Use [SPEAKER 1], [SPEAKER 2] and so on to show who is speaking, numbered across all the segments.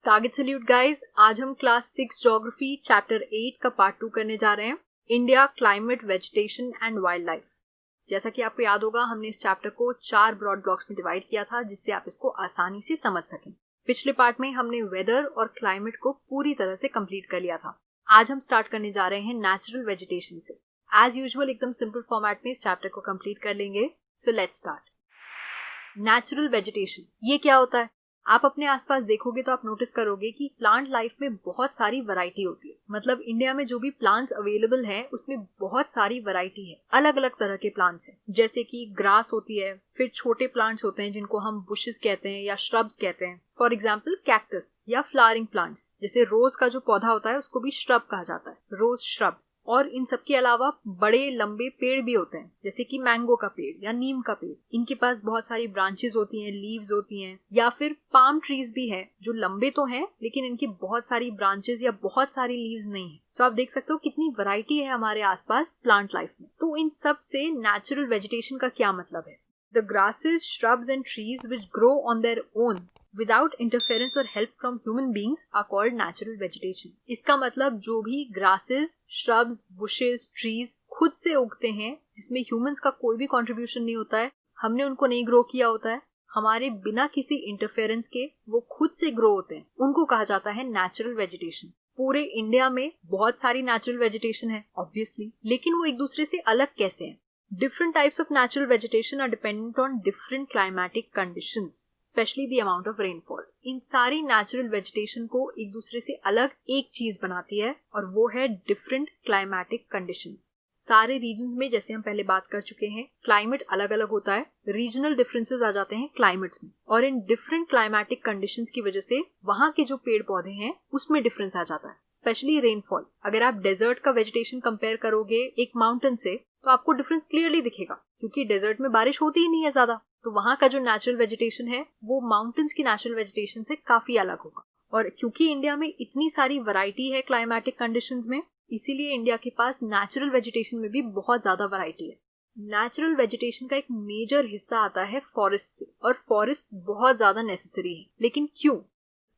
[SPEAKER 1] Target salute guys, आज हम class 6 geography chapter 8 का पार्ट 2 करने जा रहे हैं, India, climate, vegetation and wild life. जैसा कि आपको याद होगा, हमने इस चैप्टर को 4 ब्रॉड ब्लॉक्स में डिवाइड किया था जिससे आप इसको आसानी से समझ सकें। पिछले पार्ट में हमने वेदर और क्लाइमेट को पूरी तरह से कंप्लीट कर लिया था। आज हम स्टार्ट करने जा रहे हैं नेचुरल वेजिटेशन से। एज यूजुअल एकदम सिंपल फॉर्मेट में इस चैप्टर को कंप्लीट कर लेंगे। So let's start. Natural vegetation ये क्या होता है? आप अपने आसपास देखोगे तो आप नोटिस करोगे कि प्लांट लाइफ में बहुत सारी वैरायटी होती है। मतलब इंडिया में जो भी प्लांट्स अवेलेबल हैं उसमें बहुत सारी वैरायटी है, अलग अलग तरह के प्लांट्स हैं। जैसे कि ग्रास होती है, फिर छोटे प्लांट्स होते हैं जिनको हम बुशेस कहते हैं या श्रब्स कहते हैं। फॉर एग्जाम्पल कैक्टस या फ्लावरिंग प्लांट्स, जैसे रोज का जो पौधा होता है उसको भी श्रब कहा जाता है, रोज श्रब्स। और इन सब के अलावा बड़े लंबे पेड़ भी होते हैं, जैसे कि मैंगो का पेड़ या नीम का पेड़। इनके पास बहुत सारी ब्रांचेस होती हैं, लीव्स होती हैं। या फिर पाम ट्रीज भी है जो लंबे तो हैं लेकिन इनकी बहुत सारी ब्रांचेस या बहुत सारी लीव्स नहीं है। सो आप देख सकते हो कितनी वैरायटी है हमारे आसपास प्लांट लाइफ में। तो इन सब से नेचुरल वेजिटेशन का क्या मतलब है? The grasses, shrubs and trees which grow on their own without interference or help from human beings are called natural vegetation। इसका मतलब जो भी grasses, shrubs, bushes, trees खुद से उगते हैं जिसमें humans का कोई भी contribution नहीं होता है, हमने उनको नहीं grow किया होता है, हमारे बिना किसी इंटरफेरेंस के वो खुद से ग्रो होते हैं, उनको कहा जाता है नेचुरल वेजिटेशन। पूरे इंडिया में बहुत सारी नेचुरल वेजिटेशन है ऑब्वियसली, लेकिन वो एक दूसरे से अलग कैसे हैं? Different types of natural vegetation are dependent on different climatic conditions, especially the amount of rainfall। इन सारी natural vegetation को एक दूसरे से अलग एक चीज बनाती है और वो है different climatic conditions। सारे रीजन में, जैसे हम पहले बात कर चुके हैं, क्लाइमेट अलग अलग होता है, रीजनल डिफरेंसेस आ जाते हैं क्लाइमेट्स में, और इन डिफरेंट क्लाइमेटिक कंडीशंस की वजह से वहां के जो पेड़ पौधे हैं उसमें डिफरेंस आ जाता है। Specially rainfall. अगर आप डेजर्ट का वेजिटेशन कंपेयर करोगे एक माउंटेन से तो आपको डिफरेंस क्लियरली दिखेगा, क्योंकि डेजर्ट में बारिश होती ही नहीं है ज्यादा। तो वहां का जो नेचुरल वेजिटेशन है वो माउंटेन्स की नेचुरल वेजिटेशन से काफी अलग होगा। और क्योंकि इंडिया में इतनी सारी वैरायटी है क्लाइमेटिक कंडीशंस में, इसीलिए इंडिया के पास नेचुरल वेजिटेशन में भी बहुत ज्यादा वैरायटी है। नेचुरल वेजिटेशन का एक मेजर हिस्सा आता है फॉरेस्ट से, और फॉरेस्ट बहुत ज्यादा नेसेसरी है। लेकिन क्यों?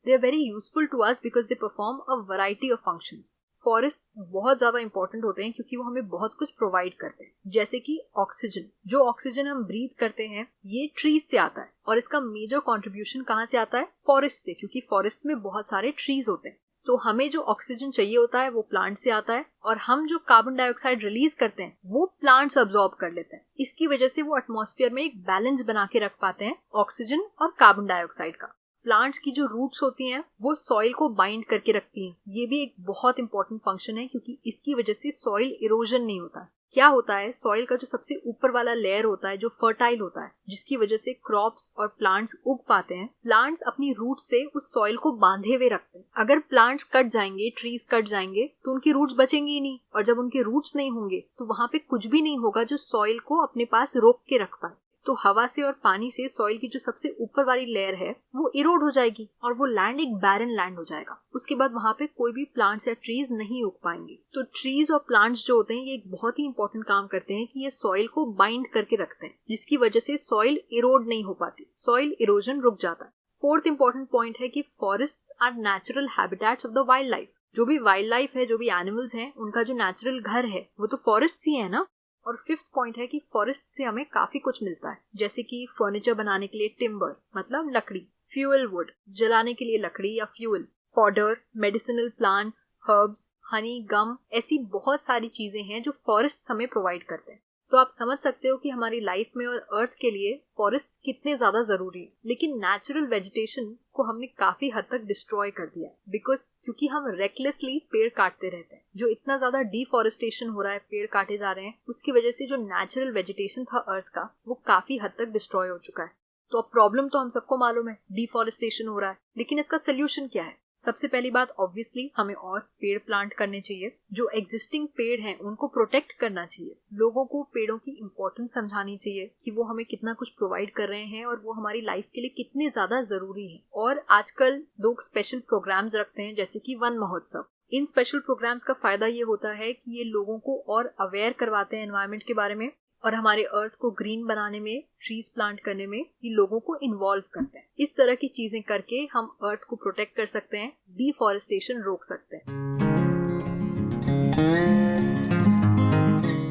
[SPEAKER 1] They are very useful to us because they perform a variety of functions. Forest बहुत ज्यादा इंपॉर्टेंट होते हैं क्योंकि वो हमें बहुत कुछ प्रोवाइड करते हैं, जैसे कि ऑक्सीजन। जो ऑक्सीजन हम ब्रीथ करते हैं ये ट्रीज से आता है, और इसका मेजर कंट्रीब्यूशन कहाँ से आता है? फॉरेस्ट से, क्योंकि फॉरेस्ट में बहुत सारे ट्रीज होते हैं। तो हमें जो ऑक्सीजन चाहिए होता है वो प्लांट से आता है, और हम जो कार्बन डाइऑक्साइड रिलीज करते हैं वो प्लांट्स अब्सॉर्ब कर लेते हैं। इसकी वजह से वो एटमॉस्फेयर में एक बैलेंस बना के रख पाते हैं ऑक्सीजन और कार्बन डाइऑक्साइड का। प्लांट्स की जो रूट्स होती हैं वो सॉइल को बाइंड करके रखती हैं। ये भी एक बहुत इंपॉर्टेंट फंक्शन है, क्योंकि इसकी वजह से सॉइल इरोजन नहीं होता। क्या होता है, सॉइल का जो सबसे ऊपर वाला लेयर होता है जो फर्टाइल होता है, जिसकी वजह से क्रॉप्स और प्लांट्स उग पाते हैं, प्लांट्स अपनी रूट्स से उस सॉइल को बांधे हुए रखते हैं। अगर प्लांट्स कट जाएंगे, ट्रीज कट जाएंगे, तो उनकी रूट्स बचेंगी ही नहीं, और जब उनके रूट्स नहीं होंगे तो वहां पे कुछ भी नहीं होगा जो सॉइल को अपने पास रोक के रख पाए। तो हवा से और पानी से सॉइल की जो सबसे ऊपर वाली लेयर है वो इरोड हो जाएगी और वो लैंड एक बैरन लैंड हो जाएगा। उसके बाद वहां पे कोई भी प्लांट्स या ट्रीज नहीं उग पाएंगे। तो ट्रीज और प्लांट्स जो होते हैं ये एक बहुत ही इंपॉर्टेंट काम करते हैं कि ये सॉइल को बाइंड करके रखते हैं, जिसकी वजह से सॉइल इरोड नहीं हो पाती, सॉइल इरोजन रुक जाता है। फोर्थ इंपॉर्टेंट पॉइंट है कि forests are natural habitats of the wild life. जो भी वाइल्ड लाइफ है, जो भी एनिमल्स हैं, उनका जो नेचुरल घर है वो तो फॉरेस्ट ही है ना। और फिफ्थ पॉइंट है कि फॉरेस्ट से हमें काफी कुछ मिलता है, जैसे कि फर्नीचर बनाने के लिए टिम्बर मतलब लकड़ी, फ्यूल वुड जलाने के लिए लकड़ी या fuel, fodder, medicinal plants, herbs, honey, gum, ऐसी बहुत सारी चीजें हैं जो फॉरेस्ट हमें प्रोवाइड करते हैं। तो आप समझ सकते हो कि हमारी लाइफ में और अर्थ के लिए फॉरेस्ट कितने ज्यादा जरूरी है। लेकिन नेचुरल वेजिटेशन को हमने काफी हद तक डिस्ट्रॉय कर दिया है, क्योंकि हम रेकलेसली पेड़ काटते रहते हैं। जो इतना ज्यादा डिफॉरेस्टेशन हो रहा है, पेड़ काटे जा रहे हैं, उसकी वजह से जो नेचुरल वेजिटेशन था अर्थ का वो काफी हद तक डिस्ट्रॉय हो चुका है। तो अब प्रॉब्लम तो हम सबको मालूम है, डिफॉरेस्टेशन हो रहा है, लेकिन इसका सोल्यूशन क्या है? सबसे पहली बात ऑब्वियसली हमें और पेड़ प्लांट करने चाहिए। जो एग्जिस्टिंग पेड़ हैं उनको प्रोटेक्ट करना चाहिए। लोगों को पेड़ों की इंपॉर्टेंस समझानी चाहिए कि वो हमें कितना कुछ प्रोवाइड कर रहे हैं और वो हमारी लाइफ के लिए कितने ज्यादा जरूरी है। और आजकल लोग स्पेशल प्रोग्राम्स रखते हैं, जैसे कि वन महोत्सव। इन स्पेशल प्रोग्राम्स का फायदा ये होता है कि ये लोगों को और अवेयर करवाते हैं एनवायरनमेंट के बारे में, और हमारे अर्थ को ग्रीन बनाने में, ट्रीज प्लांट करने में ये लोगों को इन्वॉल्व करते हैं। इस तरह की चीजें करके हम अर्थ को प्रोटेक्ट कर सकते हैं, डिफॉरेस्टेशन रोक सकते हैं।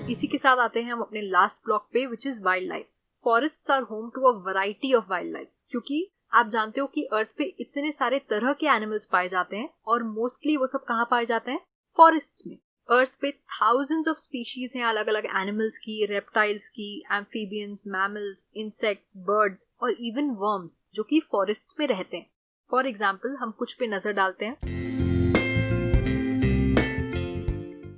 [SPEAKER 1] इसी के साथ आते हैं हम अपने लास्ट ब्लॉक पे, which is wild life. Forests are home to a variety of wild life, क्योंकि आप जानते हो कि अर्थ पे इतने सारे तरह के एनिमल्स पाए जाते हैं और मोस्टली वो सब कहाँ पाए जाते हैं? फॉरेस्ट्स में। अर्थ पे थाउजेंड्स ऑफ स्पीशीज हैं अलग अलग एनिमल्स की, रेप्टाइल्स की, एम्फीबियंस, मैमल्स, इंसेक्ट्स, बर्ड्स और इवन वर्म्स जो कि फॉरेस्ट्स में रहते हैं। फॉर एग्जाम्पल हम कुछ पे नजर डालते हैं।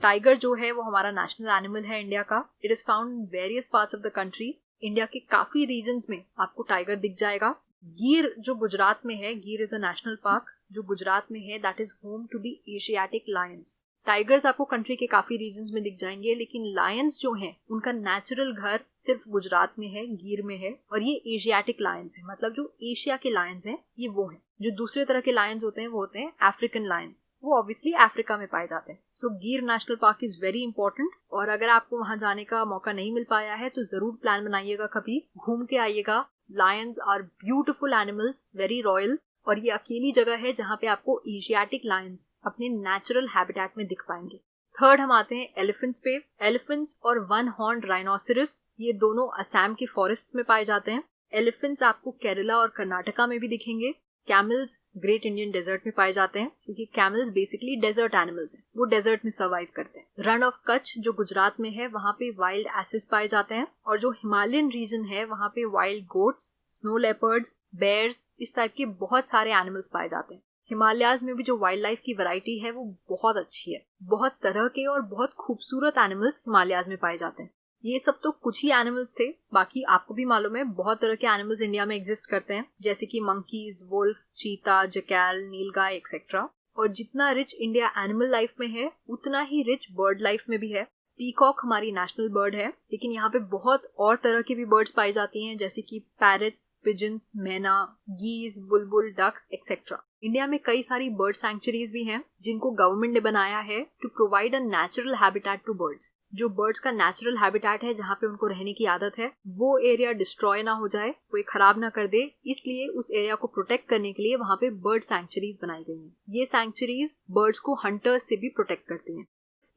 [SPEAKER 1] टाइगर जो है वो हमारा नेशनल एनिमल है इंडिया का। It is found in various parts of the country. India के काफी रीजन्स में आपको टाइगर दिख जाएगा। गिर जो गुजरात में है, गिर इज अ नेशनल पार्क जो गुजरात में है, that is home to the asiatic lions. Tigers आपको कंट्री के काफी रीजन्स में दिख जाएंगे, लेकिन लायंस जो हैं उनका नेचुरल घर सिर्फ गुजरात में है, गिर में है। और ये एशियाटिक लायंस है, मतलब जो एशिया के लायंस हैं ये वो हैं। जो दूसरे तरह के लायंस होते हैं वो होते हैं अफ्रीकन लायंस, वो ऑब्वियसली अफ्रीका में पाए जाते हैं। सो गिर national park is very important. और अगर आपको वहां जाने का मौका नहीं मिल पाया है तो जरूर प्लान बनाइएगा, कभी घूम के आइएगा। Lions are beautiful animals, very royal, और ये अकेली जगह है जहाँ पे आपको एशियाटिक लायंस अपने नेचुरल हैबिटेट में दिख पाएंगे। थर्ड हम आते हैं एलिफेंट्स पे। एलिफेंट्स और वन हॉर्न्ड राइनोसेरस ये दोनों असम के फॉरेस्ट में पाए जाते हैं। एलिफेंट्स आपको केरला और कर्नाटका में भी दिखेंगे। कैमल्स ग्रेट इंडियन डेजर्ट में पाए जाते हैं, क्योंकि कैमल्स बेसिकली डेजर्ट एनिमल्स हैं, वो डेजर्ट में सर्वाइव करते हैं। रन ऑफ कच्छ जो गुजरात में है वहाँ पे वाइल्ड एसेस पाए जाते हैं। और जो हिमालयन रीजन है वहाँ पे wild goats, snow leopards, bears, इस टाइप के बहुत सारे एनिमल्स पाए जाते हैं। हिमालयाज में भी जो वाइल्ड लाइफ की वैरायटी है वो बहुत अच्छी है। बहुत तरह के और बहुत खूबसूरत एनिमल्स हिमालयाज में पाए जाते हैं। ये सब तो कुछ ही एनिमल्स थे, बाकी आपको भी मालूम है बहुत तरह के एनिमल्स इंडिया में एग्जिस्ट करते हैं, जैसे कि मंकीज, वुल्फ, चीता, जकैल, नीलगाय एक्सेट्रा। और जितना रिच इंडिया एनिमल लाइफ में है उतना ही रिच बर्ड लाइफ में भी है। पीकॉक हमारी नेशनल बर्ड है, लेकिन यहाँ पे बहुत और तरह की भी बर्ड्स पाई जाती हैं, जैसे कि पैरट्स, पिजन्स, मैना, गीज, बुलबुल, डक्स एक्सेट्रा। इंडिया में कई सारी बर्ड सैंक्चुरीज भी हैं जिनको गवर्नमेंट ने बनाया है to provide a natural habitat to birds. जो बर्ड्स का नेचुरल हैबिटेट है, जहाँ पे उनको रहने की आदत है, वो एरिया डिस्ट्रॉय ना हो जाए, कोई खराब ना कर दे, इसलिए उस एरिया को प्रोटेक्ट करने के लिए वहाँ पे बर्ड सैंक्चुरीज बनाई गई हैं। ये सैंक्चुरीज बर्ड्स को हंटर्स से भी प्रोटेक्ट करती हैं।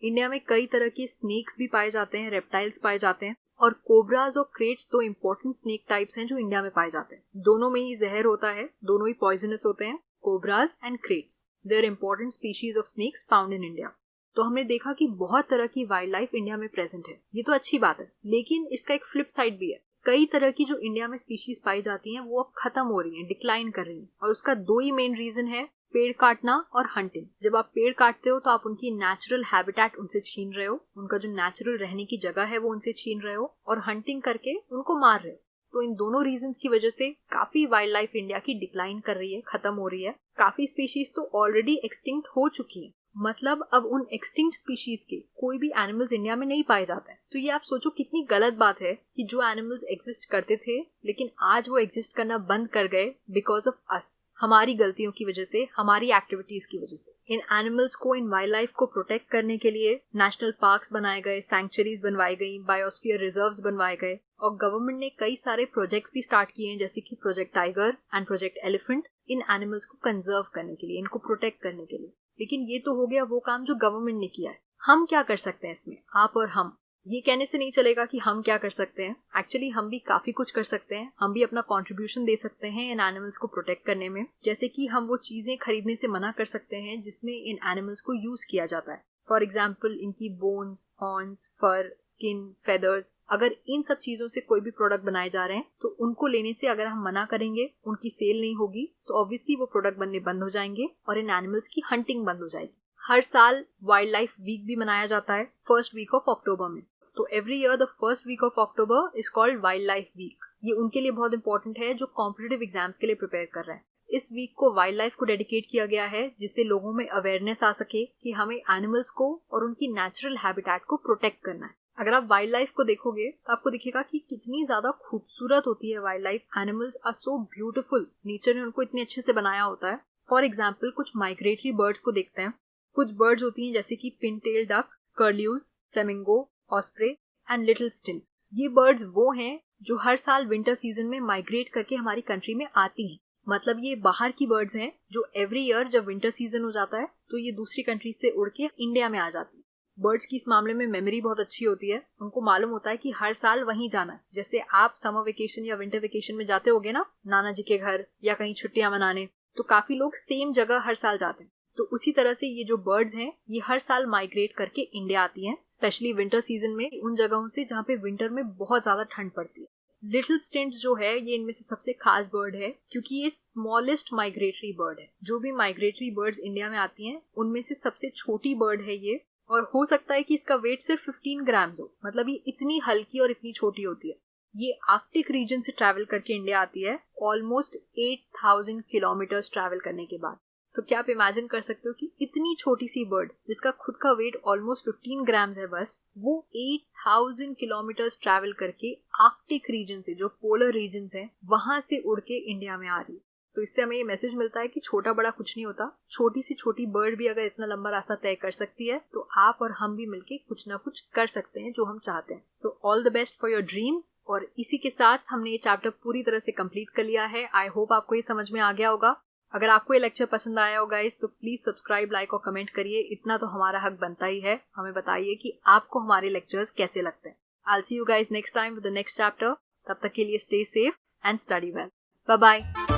[SPEAKER 1] इंडिया में कई तरह के स्नेक्स भी पाए जाते हैं, रेप्टाइल्स पाए जाते हैं, और कोबराज और क्रेट्स दो इंपॉर्टेंट स्नेक टाइप्स हैं जो इंडिया में पाए जाते हैं। दोनों में ही जहर होता है, दोनों ही पॉइजनस होते हैं, cobras and kraits. They are important species of snakes found in India. तो हमने देखा कि बहुत तरह की वाइल्ड लाइफ इंडिया में प्रेजेंट है, ये तो अच्छी बात है, लेकिन इसका एक फ्लिप साइड भी है। कई तरह की जो इंडिया में स्पीशीज पाई जाती हैं वो अब खत्म हो रही हैं, डिक्लाइन कर रही हैं, और उसका दो ही मेन रीजन है, पेड़ काटना और हंटिंग। जब आप पेड़ काटते हो तो आप उनकी नेचुरल हैबिटेट उनसे छीन रहे हो, उनका जो नेचुरल रहने की जगह है वो उनसे छीन रहे हो, और हंटिंग करके उनको मार रहे हो। तो इन दोनों रीजंस की वजह से काफी वाइल्ड लाइफ इंडिया की डिक्लाइन कर रही है, खत्म हो रही है। काफी स्पीशीज तो ऑलरेडी एक्सटिंक्ट हो चुकी हैं, मतलब अब उन एक्सटिंक्ट स्पीशीज के कोई भी एनिमल्स इंडिया में नहीं पाए जाते हैं। तो ये आप सोचो कितनी गलत बात है कि जो एनिमल्स एग्जिस्ट करते थे लेकिन आज वो एग्जिस्ट करना बंद कर गए बिकॉज ऑफ अस, हमारी गलतियों की वजह से, हमारी एक्टिविटीज की वजह से। इन एनिमल्स को, इन वाइल्ड लाइफ को प्रोटेक्ट करने के लिए नेशनल पार्क्स बनाए गए, सैंक्चुरीज बनवाई गई, बायोस्फीयर रिजर्व्स बनवाए गए, और गवर्नमेंट ने कई सारे प्रोजेक्ट्स भी स्टार्ट किए हैं, जैसे कि project tiger and project elephant, in animals को कंजर्व करने के लिए, इनको प्रोटेक्ट करने के लिए। लेकिन ये तो हो गया वो काम जो गवर्नमेंट ने किया है। हम क्या कर सकते हैं इसमें, आप और हम? ये कहने से नहीं चलेगा कि हम क्या कर सकते हैं। एक्चुअली हम भी काफी कुछ कर सकते हैं, हम भी अपना कंट्रीब्यूशन दे सकते हैं इन एनिमल्स को प्रोटेक्ट करने में। जैसे कि हम वो चीजें खरीदने से मना कर सकते हैं जिसमें इन एनिमल्स को यूज किया जाता है। फॉर एग्जाम्पल इनकी बोन्स, हॉर्न्स, फर, स्किन, फेदर्स, अगर इन सब चीजों से कोई भी प्रोडक्ट बनाए जा रहे हैं तो उनको लेने से अगर हम मना करेंगे, उनकी सेल नहीं होगी, तो ऑब्वियसली वो प्रोडक्ट बनने बंद हो जाएंगे और इन एनिमल्स की हंटिंग बंद हो जाएगी। हर साल वाइल्ड लाइफ वीक भी मनाया जाता है फर्स्ट वीक ऑफ अक्टूबर में। तो every year the first week of October is called wild life week. ये उनके लिए बहुत इंपॉर्टेंट है जो कॉम्पिटिटिव एग्जाम्स के लिए प्रिपेयर कर रहे हैं। इस वीक को वाइल्ड लाइफ को डेडिकेट किया गया है जिससे लोगों में अवेयरनेस आ सके कि हमें एनिमल्स को और उनकी नेचुरल हैबिटेट को प्रोटेक्ट करना है। अगर आप वाइल्ड लाइफ को देखोगे तो आपको दिखेगा कि कितनी ज्यादा खूबसूरत होती है wild life. Animals are so beautiful, nature ने उनको इतने अच्छे से बनाया होता है। फॉर एग्जाम्पल कुछ माइग्रेटरी बर्ड्स को देखते हैं। कुछ बर्ड्स होती हैं जैसे कि pintail duck, curlews, flamingo, osprey and little stint. ये बर्ड्स वो हैं जो हर साल विंटर सीजन में माइग्रेट करके हमारी कंट्री में आती हैं। मतलब ये बाहर की बर्ड्स हैं जो एवरी ईयर जब विंटर सीजन हो जाता है तो ये दूसरी कंट्री से उड़ के इंडिया में आ जाती है। बर्ड्स की इस मामले में मेमोरी बहुत अच्छी होती है। उनको मालूम होता है कि हर साल वहीं जाना है। जैसे आप समर वेकेशन या विंटर वेकेशन में जाते होगे ना नाना जी के घर या कहीं छुट्टियां मनाने, तो काफी लोग सेम जगह हर साल जाते हैं। तो उसी तरह से ये जो बर्ड्स हैं ये हर साल माइग्रेट करके इंडिया आती हैं, स्पेशली विंटर सीजन में उन जगहों से जहाँ पे विंटर में बहुत ज्यादा ठंड पड़ती है। लिटिल स्टिंट जो है ये इनमें से सबसे खास बर्ड है क्योंकि ये स्मॉलेस्ट माइग्रेटरी बर्ड है। जो भी माइग्रेटरी बर्ड्स इंडिया में आती हैं उनमें से सबसे छोटी बर्ड है ये, और हो सकता है कि इसका वेट सिर्फ 15 ग्राम्स हो। मतलब ये इतनी हल्की और इतनी छोटी होती है। ये आर्कटिक रीजन से ट्रैवल करके इंडिया आती है ऑलमोस्ट 8000 किलोमीटर्स ट्रैवल करने के बाद। तो क्या आप इमेजिन कर सकते हो कि इतनी छोटी सी बर्ड जिसका खुद का वेट ऑलमोस्ट 15 ग्राम्स है बस, वो 8000 किलोमीटर्स ट्रैवल करके आर्कटिक रीजन से, जो पोलर रीजन है, वहां से उड़ के इंडिया में आ रही है। तो इससे हमें ये मैसेज मिलता है कि छोटा बड़ा कुछ नहीं होता। छोटी सी छोटी बर्ड भी अगर इतना लंबा रास्ता तय कर सकती है तो आप और हम भी मिलके कुछ ना कुछ कर सकते हैं जो हम चाहते हैं। So all the best for your dreams. और इसी के साथ हमने ये चैप्टर पूरी तरह से कंप्लीट कर लिया है। आई होप आपको ये समझ में आ गया होगा। अगर आपको ये लेक्चर पसंद आया हो गाइस तो प्लीज सब्सक्राइब, लाइक और कमेंट करिए। इतना तो हमारा हक बनता ही है। हमें बताइए कि आपको हमारे लेक्चर्स कैसे लगते हैं। I will see you guys next time with the next chapter. तब तक के लिए stay safe and study well. Bye bye.